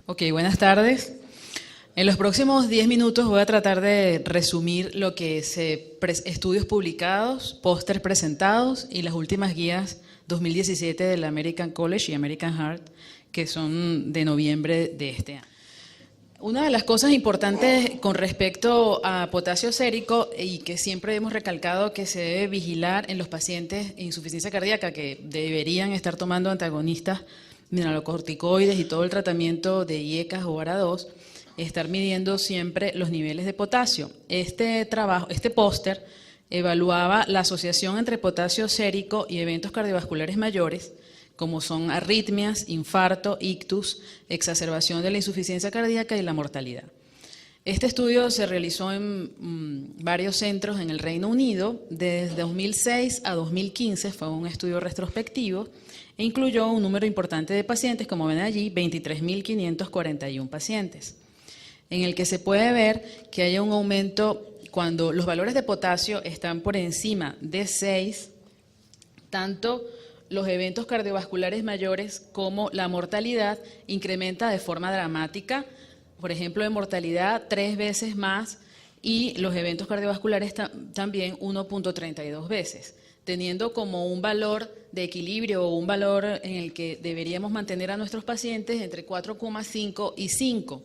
Ok, buenas tardes. En los próximos 10 minutos voy a tratar de resumir lo que es estudios publicados, pósters presentados y las últimas guías 2017 del American College y American Heart, que son de noviembre de este año. Una de las cosas importantes con respecto a potasio sérico y que siempre hemos recalcado que se debe vigilar en los pacientes de insuficiencia cardíaca que deberían estar tomando antagonistas mineralocorticoides y todo el tratamiento de IECAS o ARA2, estar midiendo siempre los niveles de potasio. Este póster evaluaba la asociación entre potasio sérico y eventos cardiovasculares mayores, como son arritmias, infarto, ictus, exacerbación de la insuficiencia cardíaca y la mortalidad. Este estudio se realizó en varios centros en el Reino Unido. Desde 2006 a 2015 fue un estudio retrospectivo e incluyó un número importante de pacientes, como ven allí, 23.541 pacientes, en el que se puede ver que hay un aumento cuando los valores de potasio están por encima de 6, tanto los eventos cardiovasculares mayores como la mortalidad incrementa de forma dramática. Por ejemplo, en mortalidad 3 veces más y los eventos cardiovasculares también 1.32 veces, teniendo como un valor de equilibrio o un valor en el que deberíamos mantener a nuestros pacientes entre 4,5 y 5,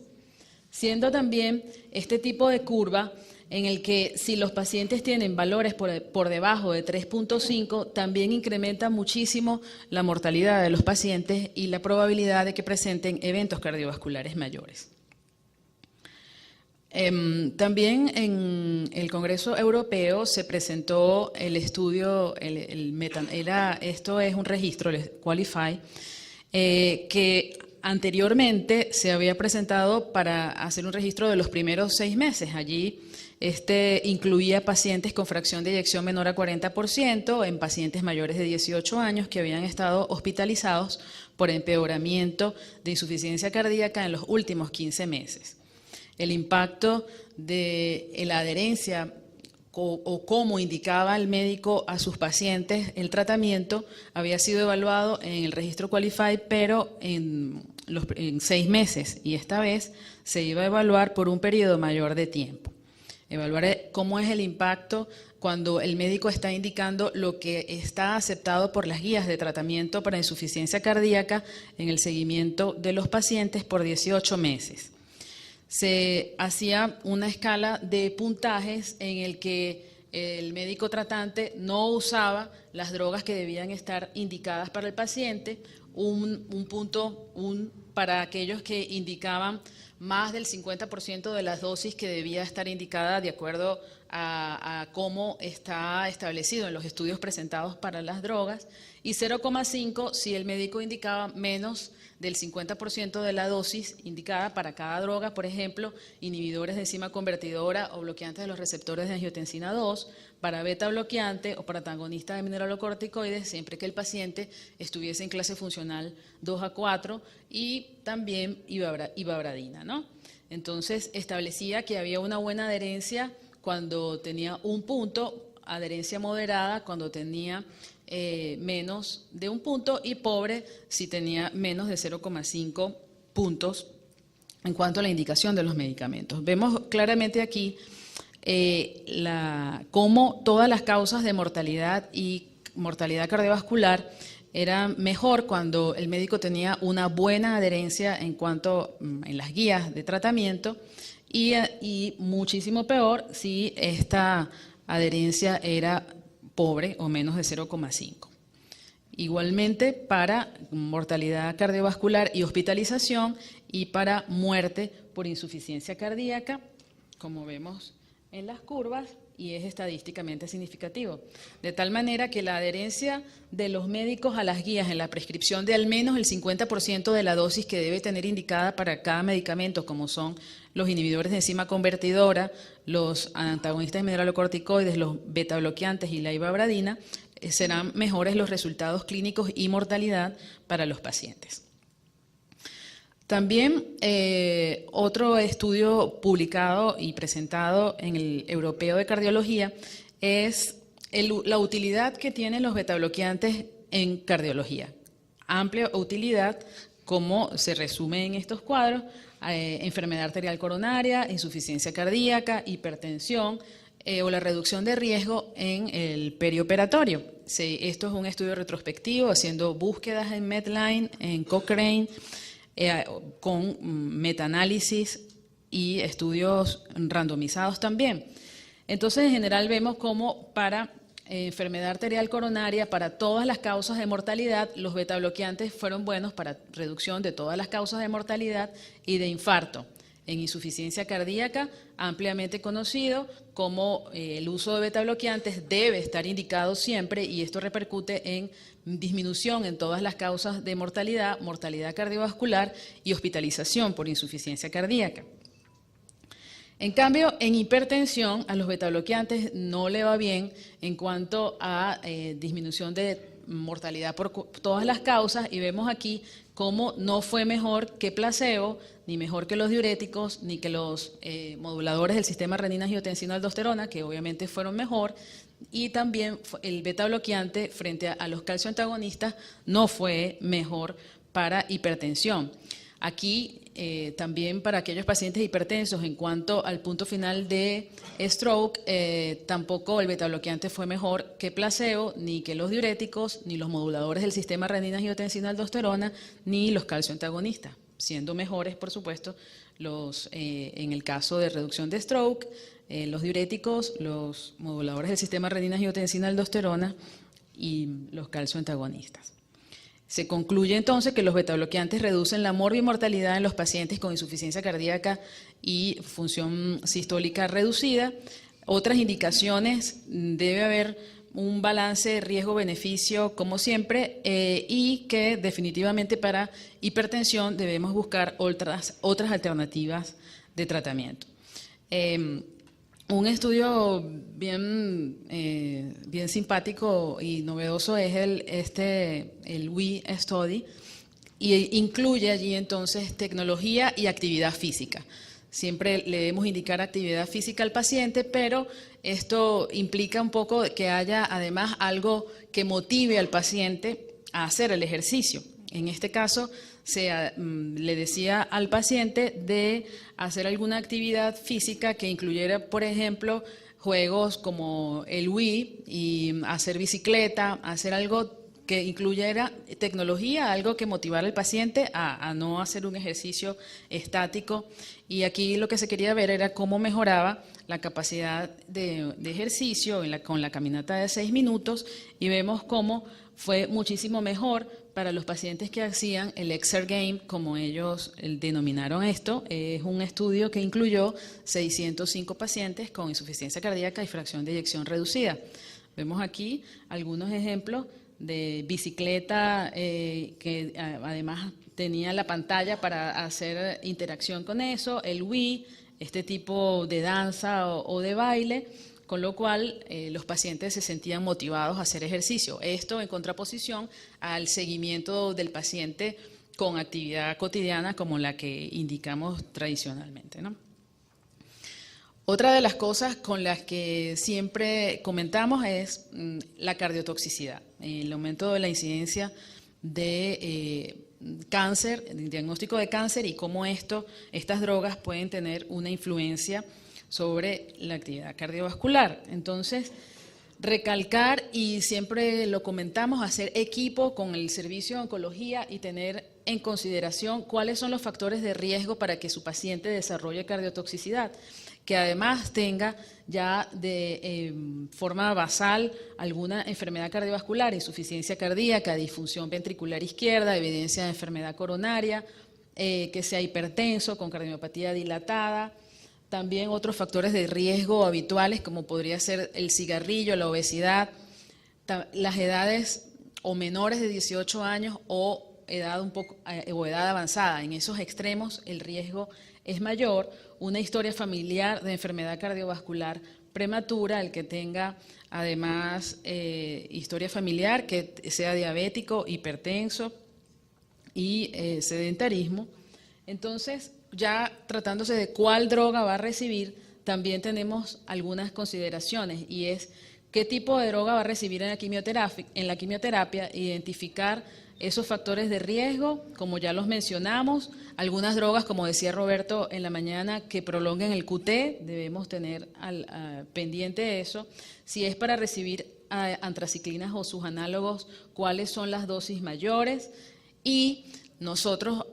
siendo también este tipo de curva en el que si los pacientes tienen valores por debajo de 3.5, también incrementa muchísimo la mortalidad de los pacientes y la probabilidad de que presenten eventos cardiovasculares mayores. También en el Congreso Europeo se presentó el estudio, esto es un registro, el Qualify, que anteriormente se había presentado para hacer un registro de los primeros 6 meses. Allí incluía pacientes con fracción de eyección menor a 40% en pacientes mayores de 18 años que habían estado hospitalizados por empeoramiento de insuficiencia cardíaca en los últimos 15 meses. El impacto de la adherencia o cómo indicaba el médico a sus pacientes el tratamiento había sido evaluado en el registro Qualify, pero en 6 meses, y esta vez se iba a evaluar por un periodo mayor de tiempo. Evaluar cómo es el impacto cuando el médico está indicando lo que está aceptado por las guías de tratamiento para insuficiencia cardíaca en el seguimiento de los pacientes por 18 meses. Se hacía una escala de puntajes en el que el médico tratante no usaba las drogas que debían estar indicadas para el paciente, un punto para aquellos que indicaban más del 50% de las dosis que debía estar indicada de acuerdo a cómo está establecido en los estudios presentados para las drogas, y 0,5 si el médico indicaba menos del 50% de la dosis indicada para cada droga, por ejemplo, inhibidores de enzima convertidora o bloqueantes de los receptores de angiotensina 2, para beta bloqueante o para antagonista de mineralocorticoides, siempre que el paciente estuviese en clase funcional 2 a 4, y también ivabradina, ¿no? Entonces establecía que había una buena adherencia cuando tenía 1 punto, adherencia moderada cuando tenía menos de 1 punto y pobre si tenía menos de 0,5 puntos en cuanto a la indicación de los medicamentos. Vemos claramente aquí cómo todas las causas de mortalidad y mortalidad cardiovascular eran mejor cuando el médico tenía una buena adherencia en las guías de tratamiento y muchísimo peor si esta adherencia era pobre o menos de 0,5. Igualmente para mortalidad cardiovascular y hospitalización y para muerte por insuficiencia cardíaca, como vemos en las curvas, y es estadísticamente significativo. De tal manera que la adherencia de los médicos a las guías en la prescripción de al menos el 50% de la dosis que debe tener indicada para cada medicamento, como son los inhibidores de enzima convertidora, los antagonistas de mineralocorticoides, los beta bloqueantes y la ivabradina, serán mejores los resultados clínicos y mortalidad para los pacientes. También otro estudio publicado y presentado en el Europeo de Cardiología es la utilidad que tienen los betabloqueantes en cardiología. Amplia utilidad, como se resume en estos cuadros: enfermedad arterial coronaria, insuficiencia cardíaca, hipertensión o la reducción de riesgo en el perioperatorio. Esto es un estudio retrospectivo haciendo búsquedas en Medline, en Cochrane, con metaanálisis y estudios randomizados también. Entonces, en general vemos cómo para enfermedad arterial coronaria, para todas las causas de mortalidad, los betabloqueantes fueron buenos para reducción de todas las causas de mortalidad y de infarto. En insuficiencia cardíaca, ampliamente conocido como el uso de betabloqueantes debe estar indicado siempre, y esto repercute en disminución en todas las causas de mortalidad, mortalidad cardiovascular y hospitalización por insuficiencia cardíaca. En cambio, en hipertensión, a los betabloqueantes no le va bien en cuanto a disminución de mortalidad por todas las causas, y vemos aquí cómo no fue mejor que placebo, ni mejor que los diuréticos, ni que los moduladores del sistema renina-angiotensina-aldosterona, que obviamente fueron mejor, y también el betabloqueante frente a los calcioantagonistas no fue mejor para hipertensión. Aquí también para aquellos pacientes hipertensos, en cuanto al punto final de stroke, tampoco el betabloqueante fue mejor que placebo, ni que los diuréticos, ni los moduladores del sistema renina-angiotensina-aldosterona, ni los calcioantagonistas, siendo mejores, por supuesto, en el caso de reducción de stroke, los diuréticos, los moduladores del sistema renina-angiotensina-aldosterona y los calcioantagonistas. Se concluye entonces que los betabloqueantes reducen la morbimortalidad en los pacientes con insuficiencia cardíaca y función sistólica reducida. Otras indicaciones: debe haber un balance de riesgo-beneficio como siempre, y que definitivamente para hipertensión debemos buscar otras alternativas de tratamiento. Un estudio bien simpático y novedoso es el WE Study, y incluye allí entonces tecnología y actividad física. Siempre le debemos indicar actividad física al paciente, pero esto implica un poco que haya además algo que motive al paciente a hacer el ejercicio. En este caso, le decía al paciente de hacer alguna actividad física que incluyera, por ejemplo, juegos como el Wii, y hacer bicicleta, hacer algo que incluyera tecnología, algo que motivara al paciente a no hacer un ejercicio estático. Y aquí lo que se quería ver era cómo mejoraba la capacidad de ejercicio con la caminata de 6 minutos, y vemos cómo fue muchísimo mejor para los pacientes que hacían el Exergame, como ellos denominaron esto. Es un estudio que incluyó 605 pacientes con insuficiencia cardíaca y fracción de eyección reducida. Vemos aquí algunos ejemplos de bicicleta, que además tenía la pantalla para hacer interacción con eso, el Wii, este tipo de danza o de baile, con lo cual los pacientes se sentían motivados a hacer ejercicio. Esto en contraposición al seguimiento del paciente con actividad cotidiana como la que indicamos tradicionalmente, ¿no? Otra de las cosas con las que siempre comentamos es la cardiotoxicidad, el aumento de la incidencia de cáncer, el diagnóstico de cáncer, y cómo estas drogas pueden tener una influencia sobre la actividad cardiovascular. Entonces, recalcar, y siempre lo comentamos, hacer equipo con el servicio de oncología y tener en consideración cuáles son los factores de riesgo para que su paciente desarrolle cardiotoxicidad, que además tenga ya de forma basal alguna enfermedad cardiovascular, insuficiencia cardíaca, disfunción ventricular izquierda, evidencia de enfermedad coronaria, que sea hipertenso con cardiomapatía dilatada. También otros factores de riesgo habituales, como podría ser el cigarrillo, la obesidad, las edades o menores de 18 años o edad avanzada. En esos extremos el riesgo es mayor. Una historia familiar de enfermedad cardiovascular prematura, el que tenga además historia familiar, que sea diabético, hipertenso y sedentarismo. Entonces, ya tratándose de cuál droga va a recibir, también tenemos algunas consideraciones, y es qué tipo de droga va a recibir en la quimioterapia, identificar esos factores de riesgo, como ya los mencionamos, algunas drogas, como decía Roberto en la mañana, que prolonguen el QT, debemos tener pendiente de eso. Si es para recibir antraciclinas o sus análogos, cuáles son las dosis mayores, y nosotros,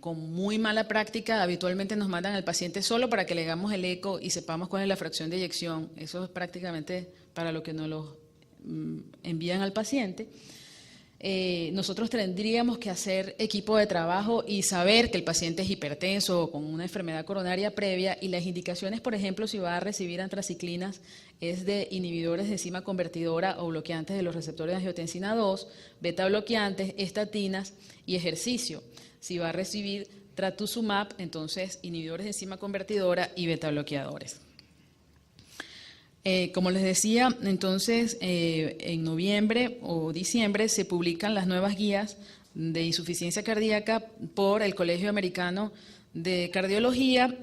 con muy mala práctica, habitualmente nos mandan al paciente solo para que le hagamos el eco y sepamos cuál es la fracción de eyección. Eso es prácticamente para lo que nos lo envían al paciente. Nosotros tendríamos que hacer equipo de trabajo y saber que el paciente es hipertenso o con una enfermedad coronaria previa, y las indicaciones, por ejemplo, si va a recibir antraciclinas, es de inhibidores de enzima convertidora o bloqueantes de los receptores de angiotensina 2, beta bloqueantes, estatinas y ejercicio. Si va a recibir trastuzumab, entonces inhibidores de enzima convertidora y beta bloqueadores. Como les decía, entonces en noviembre o diciembre se publican las nuevas guías de insuficiencia cardíaca por el Colegio Americano de Cardiología,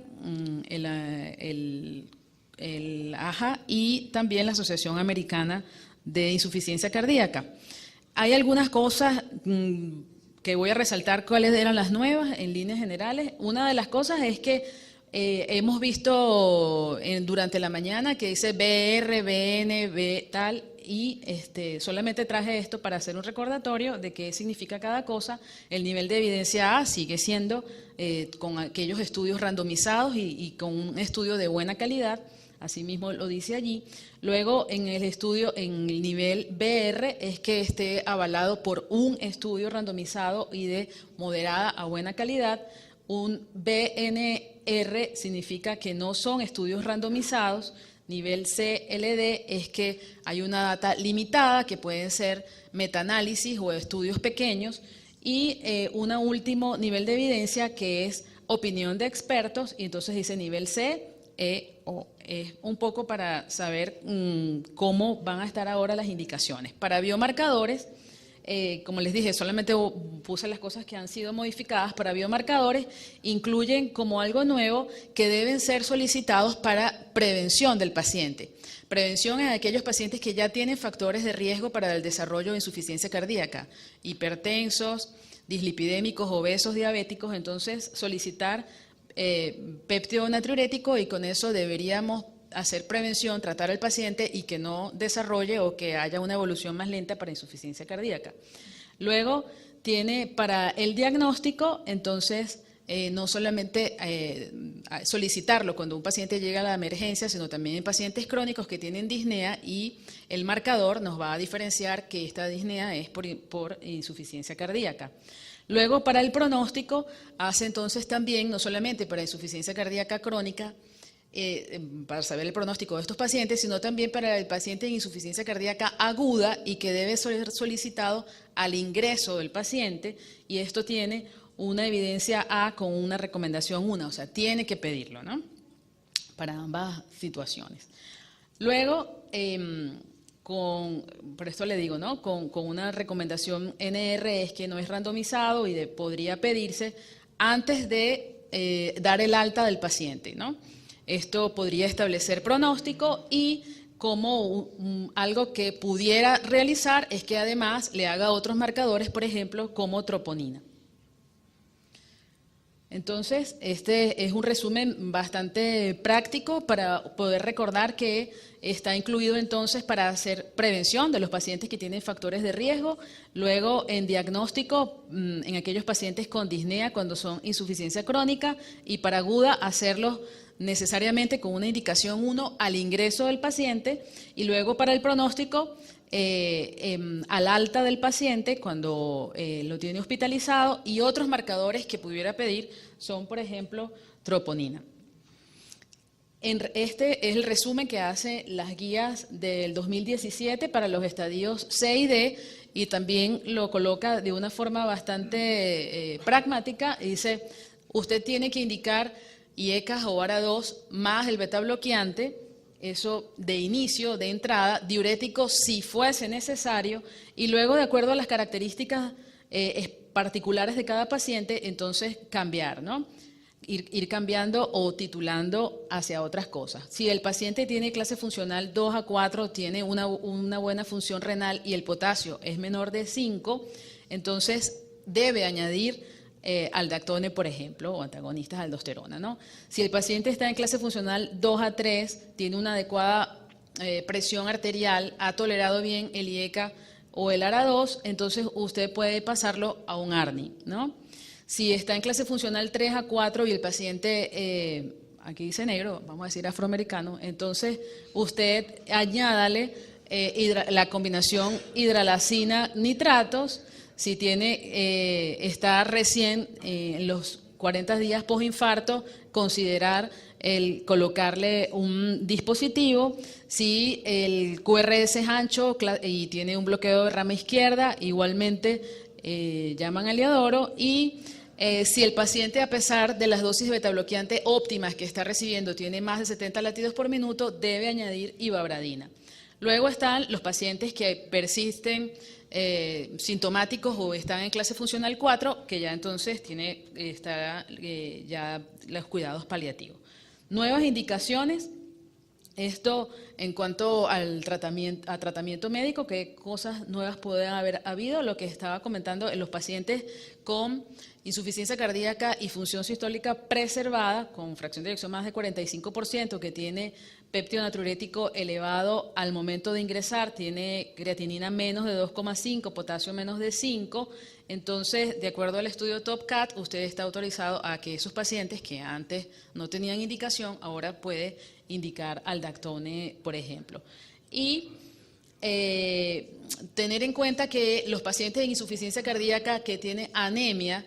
el AHA, y también la Asociación Americana de Insuficiencia Cardíaca. Hay algunas cosas que voy a resaltar cuáles eran las nuevas en líneas generales. Una de las cosas es que hemos visto durante la mañana que dice BR, BN, B tal, y solamente traje esto para hacer un recordatorio de qué significa cada cosa. El nivel de evidencia A sigue siendo con aquellos estudios randomizados y con un estudio de buena calidad, así mismo lo dice allí. Luego, en el estudio, en el nivel BR, es que esté avalado por un estudio randomizado y de moderada a buena calidad. Un BNR significa que no son estudios randomizados. Nivel CLD es que hay una data limitada, que pueden ser metaanálisis o estudios pequeños. Y un último nivel de evidencia, que es opinión de expertos, y entonces dice nivel C, E o E. Un poco para saber cómo van a estar ahora las indicaciones. Para biomarcadores, como les dije, solamente puse las cosas que han sido modificadas. Para biomarcadores incluyen como algo nuevo que deben ser solicitados para prevención del paciente. Prevención en aquellos pacientes que ya tienen factores de riesgo para el desarrollo de insuficiencia cardíaca, hipertensos, dislipidémicos, obesos, diabéticos. Entonces, solicitar péptido natriurético, y con eso deberíamos hacer prevención, tratar al paciente y que no desarrolle o que haya una evolución más lenta para insuficiencia cardíaca. Luego tiene para el diagnóstico, entonces no solamente solicitarlo cuando un paciente llega a la emergencia, sino también en pacientes crónicos que tienen disnea, y el marcador nos va a diferenciar que esta disnea es por insuficiencia cardíaca. Luego, para el pronóstico, hace entonces también, no solamente para insuficiencia cardíaca crónica, para saber el pronóstico de estos pacientes, sino también para el paciente en insuficiencia cardíaca aguda, y que debe ser solicitado al ingreso del paciente, y esto tiene una evidencia A con una recomendación 1, o sea, tiene que pedirlo, ¿no? Para ambas situaciones. Luego, por esto le digo, ¿no? Con una recomendación NR es que no es randomizado y podría pedirse antes de dar el alta del paciente, ¿no? Esto podría establecer pronóstico, y como algo que pudiera realizar es que además le haga otros marcadores, por ejemplo, como troponina. Entonces, este es un resumen bastante práctico para poder recordar que está incluido entonces para hacer prevención de los pacientes que tienen factores de riesgo, luego en diagnóstico en aquellos pacientes con disnea cuando son insuficiencia crónica, y para aguda hacerlo necesariamente con una indicación 1 al ingreso del paciente, y luego para el pronóstico al alta del paciente cuando lo tiene hospitalizado, y otros marcadores que pudiera pedir son, por ejemplo, troponina. Este es el resumen que hace las guías del 2017 para los estadios C y D, y también lo coloca de una forma bastante pragmática, y dice, usted tiene que indicar IECAS o ARA2 más el beta bloqueante, eso de inicio, de entrada, diurético si fuese necesario, y luego de acuerdo a las características particulares de cada paciente, entonces cambiar, ¿no? Ir cambiando o titulando hacia otras cosas. Si el paciente tiene clase funcional 2 a 4, tiene una buena función renal y el potasio es menor de 5, entonces debe añadir aldactone, por ejemplo, o antagonistas de aldosterona, ¿no? Si el paciente está en clase funcional 2 a 3, tiene una adecuada presión arterial, ha tolerado bien el IECA o el ARA2, entonces usted puede pasarlo a un ARNI, ¿no? Si está en clase funcional 3 a 4 y el paciente, aquí dice negro, vamos a decir afroamericano, entonces usted añádale la combinación hidralacina-nitratos. Si está recién en los 40 días postinfarto, considerar colocarle un dispositivo. Si el QRS es ancho y tiene un bloqueo de rama izquierda, igualmente llaman al Liadoro. Y si el paciente, a pesar de las dosis de betabloqueante óptimas que está recibiendo, tiene más de 70 latidos por minuto, debe añadir ivabradina. Luego están los pacientes que persisten sintomáticos o están en clase funcional 4, que ya entonces ya los cuidados paliativos. Nuevas indicaciones, esto en cuanto al tratamiento médico, qué cosas nuevas puede haber habido, lo que estaba comentando en los pacientes con insuficiencia cardíaca y función sistólica preservada, con fracción de eyección más de 45%, que tiene péptido natriurético elevado al momento de ingresar, tiene creatinina menos de 2,5, potasio menos de 5, entonces, de acuerdo al estudio TOPCAT, usted está autorizado a que esos pacientes que antes no tenían indicación, ahora puede indicar aldactone, por ejemplo. Y tener en cuenta que los pacientes de insuficiencia cardíaca que tienen anemia,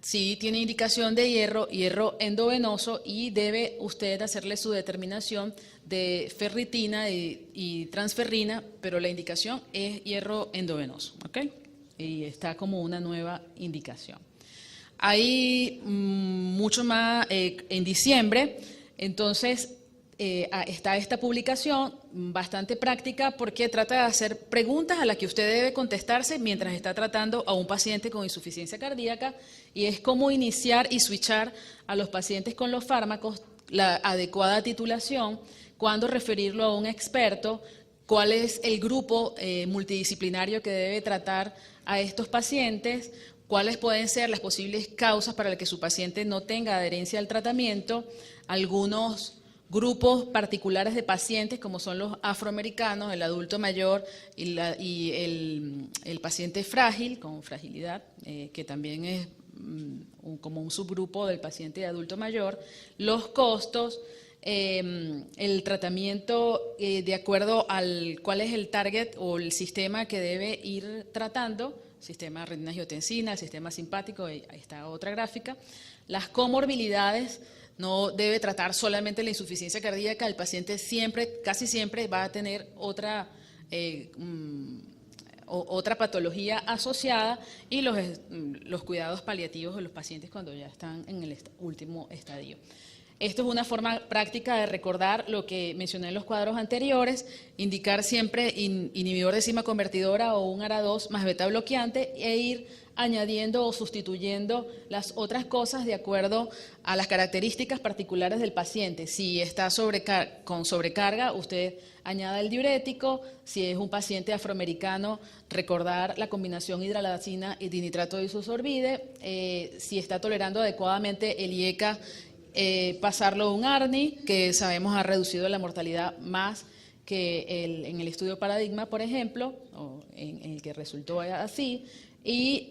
sí tiene indicación de hierro endovenoso, y debe usted hacerle su determinación de ferritina y transferrina, pero la indicación es hierro endovenoso, ¿ok? Y está como una nueva indicación. Hay mucho más en diciembre, entonces está esta publicación bastante práctica porque trata de hacer preguntas a las que usted debe contestarse mientras está tratando a un paciente con insuficiencia cardíaca, y es cómo iniciar y switchar a los pacientes con los fármacos, la adecuada titulación, cuándo referirlo a un experto, cuál es el grupo multidisciplinario que debe tratar a estos pacientes, cuáles pueden ser las posibles causas para que su paciente no tenga adherencia al tratamiento, algunos grupos particulares de pacientes como son los afroamericanos, el adulto mayor y el paciente frágil, con fragilidad, que también es como un subgrupo del paciente adulto mayor, los costos, el tratamiento de acuerdo al cuál es el target o el sistema que debe ir tratando, sistema renina-angiotensina, el sistema simpático, ahí está otra gráfica, las comorbilidades. No debe tratar solamente la insuficiencia cardíaca, el paciente casi siempre va a tener otra patología asociada, y los cuidados paliativos de los pacientes cuando ya están en el último estadio. Esto es una forma práctica de recordar lo que mencioné en los cuadros anteriores, indicar siempre inhibidor de enzima convertidora o un ARA2 más beta bloqueante, e ir añadiendo o sustituyendo las otras cosas de acuerdo a las características particulares del paciente. Si está con sobrecarga, usted añada el diurético. Si es un paciente afroamericano, recordar la combinación hidralacina y dinitrato de isosorbide. Si está tolerando adecuadamente el IECA, pasarlo a un ARNI, que sabemos ha reducido la mortalidad más que en el estudio Paradigma, por ejemplo, o en el que resultó así. Y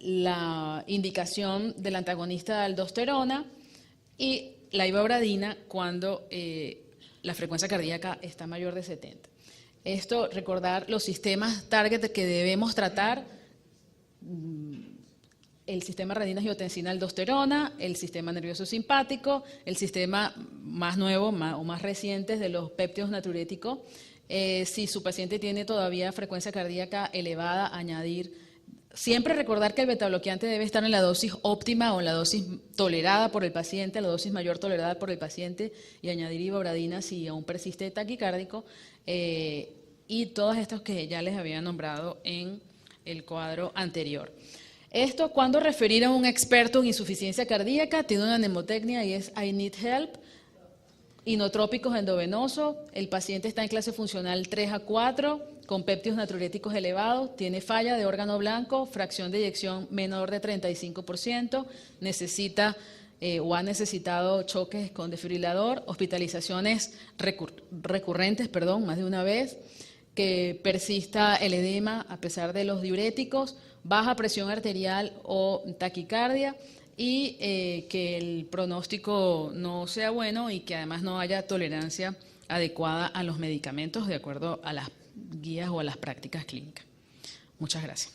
la indicación del antagonista de aldosterona y la ivabradina cuando la frecuencia cardíaca está mayor de 70. Esto, recordar los sistemas target que debemos tratar: el sistema renina-angiotensina-aldosterona, el sistema nervioso simpático, el sistema más nuevo o más reciente de los péptidos natriuréticos. Si su paciente tiene todavía frecuencia cardíaca elevada, añadir. Siempre recordar que el betabloqueante debe estar en la dosis óptima o en la dosis tolerada por el paciente, la dosis mayor tolerada por el paciente, y añadir ivabradina si aún persiste taquicárdico, y todos estos que ya les había nombrado en el cuadro anterior. Esto, cuando referir a un experto en insuficiencia cardíaca, tiene una mnemotecnia y es I need help. Inotrópicos endovenosos, el paciente está en clase funcional 3 a 4, con péptidos natriuréticos elevados, tiene falla de órgano blanco, fracción de eyección menor de 35%, necesita o ha necesitado choques con desfibrilador, hospitalizaciones recurrentes, más de una vez, que persista el edema a pesar de los diuréticos, baja presión arterial o taquicardia, y que el pronóstico no sea bueno y que además no haya tolerancia adecuada a los medicamentos de acuerdo a las guías o a las prácticas clínicas. Muchas gracias.